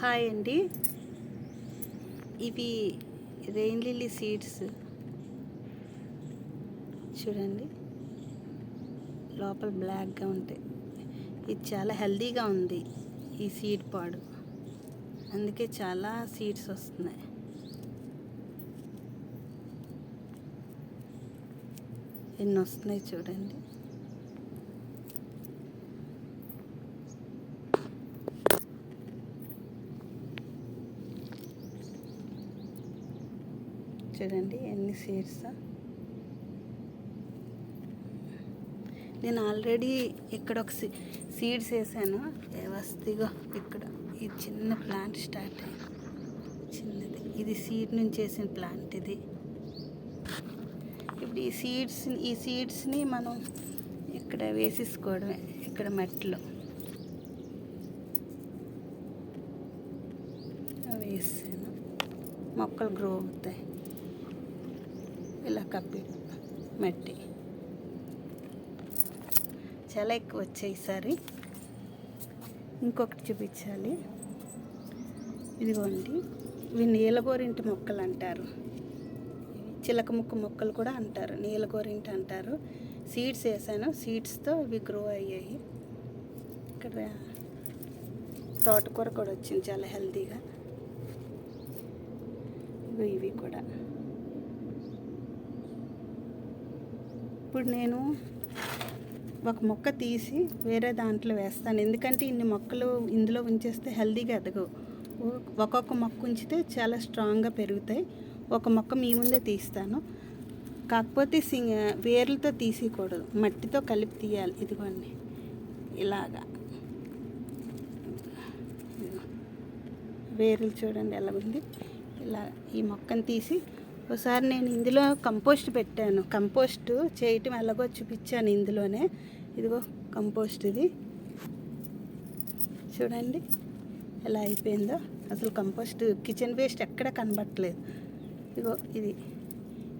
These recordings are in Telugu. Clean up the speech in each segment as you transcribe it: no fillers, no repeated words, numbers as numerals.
హాయ్ అండి. ఇవి రెయిన్ లిల్లీ సీడ్స్ చూడండి, లోపల బ్లాక్గా ఉంటాయి. ఇది చాలా హెల్తీగా ఉంది ఈ సీడ్ పాడు, అందుకే చాలా సీడ్స్ వస్తున్నాయి. ఎన్ని వస్తున్నాయి చూడండి. చూడండి ఎన్ని సీడ్స్. నేను ఆల్రెడీ ఇక్కడ ఒక సీడ్స్ వేసాను. వస్తీగా ఇక్కడ ఈ చిన్న ప్లాంట్ స్టార్ట్ అయింది, చిన్నది. ఇది సీడ్ నుంచి వేసిన ప్లాంట్ ఇది. ఇప్పుడు ఈ సీడ్స్ని మనం ఇక్కడ వేసేసుకోవడమే, ఇక్కడ మట్టిలో వేసాను. మొక్కలు గ్రో అవుతాయి. ఇలా కప్పి మట్టి చాలా ఎక్కువ వచ్చాయి. ఈసారి ఇంకొకటి చూపించాలి. ఇదిగోండి, ఇవి నీలగోరింటి మొక్కలు అంటారు, చిలక ముక్కు మొక్కలు కూడా అంటారు, నీలగోరింటి అంటారు. సీడ్స్ వేసాను, సీడ్స్తో ఇవి గ్రో అయ్యాయి. ఇక్కడ తోటకూర కూడా వచ్చింది చాలా హెల్తీగా. ఇవి కూడా. ఇప్పుడు నేను ఒక మొక్క తీసి వేరే దాంట్లో వేస్తాను, ఎందుకంటే ఇన్ని మొక్కలు ఇందులో ఉంచేస్తే హెల్తీగా ఎదగవు. ఒక్కొక్క మొక్క ఉంచితే చాలా స్ట్రాంగ్గా పెరుగుతాయి. ఒక మొక్క మీ ముందే తీస్తాను, కాకపోతే వేర్లతో తీసేయకూడదు, మట్టితో కలిపి తీయాలి. ఇదిగోండి ఇలాగా వేర్లు చూడండి ఎలా ఉంది. ఇలా ఈ మొక్కను తీసి ఒకసారి నేను ఇందులో కంపోస్ట్ పెట్టాను. కంపోస్ట్ చేయటం ఎలాగో చూపించాను ఇందులోనే. ఇదిగో కంపోస్ట్, ఇది చూడండి ఎలా అయిపోయిందో. అసలు కంపోస్ట్ కిచెన్ వేస్ట్ ఎక్కడ కనబట్టలేదు. ఇదిగో ఇది,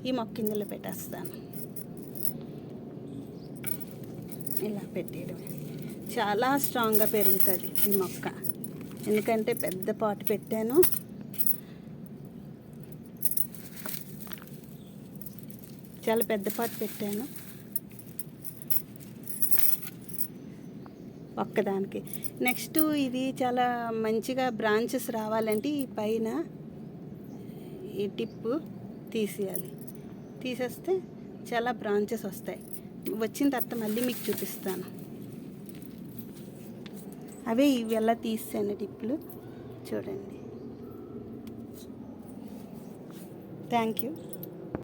ఈ మొక్క ఇందులో పెట్టేస్తాను. ఇలా పెట్టేయడమే, చాలా స్ట్రాంగ్గా పెరుగుతుంది ఈ మొక్క. ఎందుకంటే పెద్ద పాట్ పెట్టాను, చాలా పెద్ద పాట్ పెట్టాను ఒక్కదానికి. నెక్స్ట్ ఇది చాలా మంచిగా బ్రాంచెస్ రావాలంటే ఈ పైన ఈ టిప్పు తీసేయాలి. తీసేస్తే చాలా బ్రాంచెస్ వస్తాయి. వచ్చిన తర్వాత మళ్ళీ మీకు చూపిస్తాను. అవే ఇవి ఎలా తీసాను టిప్పులు చూడండి. Thank you.